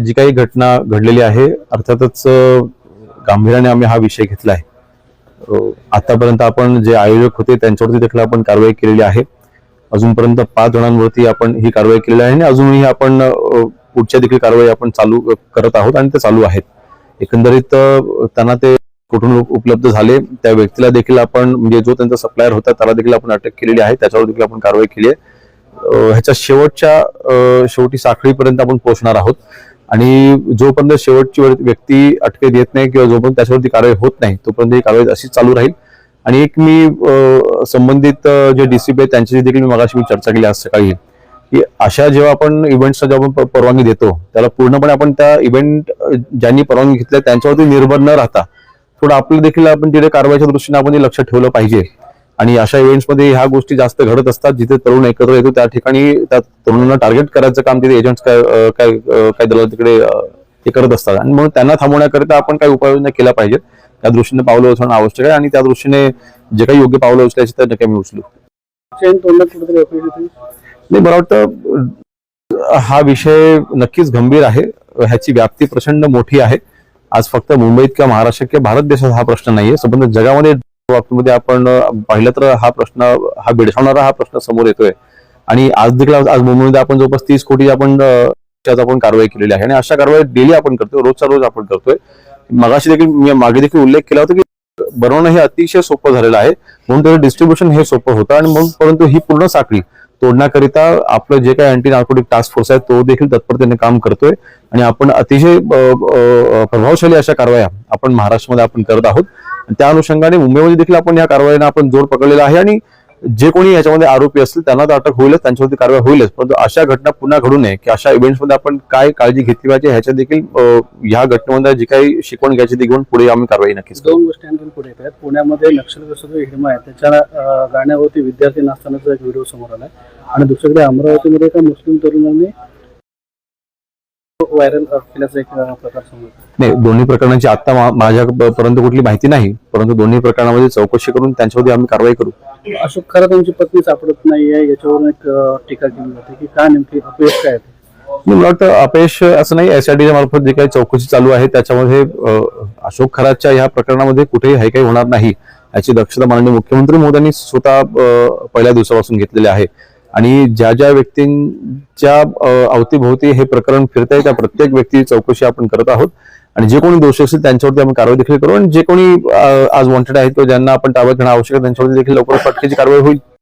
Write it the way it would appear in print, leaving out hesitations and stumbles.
जी काही घटना घडलेली आहे अर्थातच गांभीर्याने आम्ही हा विषय घेतला आहे। आतापर्यंत आपण जे आयोजक होते त्यांच्यावरती देखील आपण कारवाई केलेली आहे। अजूनपर्यंत 5 जणांवरती आपण ही कारवाई केलेली आहे आणि अजूनही आपण पुढच्या देखील कारवाई आपण चालू करत आहोत आणि ते चालू आहेत। एकंदरीत त्यांना ते कुठून उपलब्ध झाले त्या व्यक्तीला देखील आपण म्हणजे जो त्यांचा सप्लायर होता त्याला देखील आपण अटक केलेली आहे, त्याच्यावर देखील आपण कारवाई केली आहे। ह्याच्या शेवटी साखळीपर्यंत आपण पोहोचणार आहोत आणि जोपर्यंत शेवटची व्यक्ती अटकेत येत नाही किंवा जोपर्यंत त्याच्यावरती कारवाई होत नाही तोपर्यंत ही कारवाई अशीच चालू राहील। आणि एक मी संबंधित जे डीसीपी आहेत त्यांच्याशी देखील मी चर्चा केली आज सकाळी की अशा जेव्हा आपण इव्हेंट्सला जेव्हा आपण परवानगी देतो त्याला पूर्णपणे आपण त्या इव्हेंट ज्यांनी परवानगी घेतली त्यांच्यावरती निर्भर न राहता थोडं आपलं देखील आपण तिथे कारवाईच्या दृष्टीने आपण लक्ष ठेवलं पाहिजे। आणि अशा इव्हेंट्समध्ये ह्या गोष्टी जास्त घडत असतात, जिथे तरुण एकत्र येतो त्या ठिकाणी त्या तरुणांना टार्गेट करायचं काम तिथे एजंट्स काय दलाल तिकडे ते करत असतात आणि म्हणून त्यांना थांबवण्याकरिता आपण काही उपाययोजना केल्या पाहिजेत। त्या दृष्टीने पावलं उचलणं आवश्यक आहे आणि त्या दृष्टीने जे काही योग्य पावलं उचलायची तर नक्की मी उचलू। नाही, मला वाटतं हा विषय नक्कीच गंभीर आहे, ह्याची व्याप्ती प्रचंड मोठी आहे। आज फक्त मुंबईत किंवा महाराष्ट्र किंवा भारत देशात हा प्रश्न नाहीये, संपूर्ण जगामध्ये बाबतीमध्ये आपण पाहिलं तर हा प्रश्न हा भेडसावणारा हा प्रश्न समोर येतोय। आणि आज देखील आज मुंबईमध्ये आपण जवळपास 30 कोटी आपण कारवाई केलेली आहे आणि अशा कारवाई डेली आपण करतोय, रोजचा रोज आपण करतोय। मगाशी देखील मी मागे देखील उल्लेख केला होता की बनवणं हे अतिशय सोपं झालेलं आहे, म्हणून त्याचं डिस्ट्रीब्युशन हे सोपं होतं आणि मग परंतु ही पूर्ण साखळी तोडण्याकरिता आपलं जे काही अँटी नार्कोटिक टास्क फोर्स आहे तो देखील तत्परतेने काम करतोय आणि आपण अतिशय प्रभावशाली अशा कारवाया आपण महाराष्ट्रामध्ये आपण करत आहोत। त्या अनुषंगाने मुंबईमध्ये देखील आपण या कारवाईने आपण जोर पकडलेला आहे आणि जे कोणी याच्यामध्ये आरोपी असतील त्यांना तर अटक होईलच, त्यांच्यावरती कारवाई होईलच, परंतु अशा घटना पुन्हा घडू नये की अशा इव्हेंट्समध्ये आपण काय काळजी घेतली पाहिजे ह्याच्या देखील या घटनेमध्ये जी काही शिकवण घ्यायची ती घेऊन पुढे आम्ही कारवाई नक्कीच करू। 2 गोष्टी आणखी पुढे येत आहेत। पुण्यामध्ये नक्षलग्रस्त जो हिरमा आहे त्याच्या गाण्यावरती विद्यार्थी नाचतानाचा एक व्हिडिओ समोर आलाय आणि दुसरीकडे अमरावतीमध्ये एका मुस्लिम तरुणाने व्हायरल केल्याचा एक प्रकार समोर नाही, दोन्ही प्रकरणांची आता माझ्यापर्यंत कुठली माहिती नाही, परंतु दोन्ही प्रकरणामध्ये चौकशी करून त्यांच्यावरती आम्ही कारवाई करू। अशोक खरा त्यांची पत्नी सापडत नाहीये याच्यावरून एक टीका केली जाते की का नेमकी अपयश काय आहे? मला वाटतं अपयश असं नाही, एसआयटीच्या मार्फत जी काही चौकशी चालू आहे त्याच्यामध्ये अशोक खराच्या या प्रकरणामध्ये कुठेही हे काही होणार नाही याची दक्षता माननीय मुख्यमंत्री महोदयांनी स्वतः पहिल्या दिवसापासून घेतलेली आहे। आणि ज्या ज्या व्यक्तींच्या अवतीभोवती हे प्रकरण फिरत आहे त्या प्रत्येक व्यक्तीची चौकशी आपण करत आहोत आणि जे कोणी दोषी असतील त्यांच्यावरती आपण कारवाई देखील करू आणि जे कोणी आज वॉन्टेड आहेत किंवा ज्यांना आपण ताब्यात घेणं आवश्यक आहे त्यांच्यावरती देखील लवकरच अटकेची कारवाई होईल।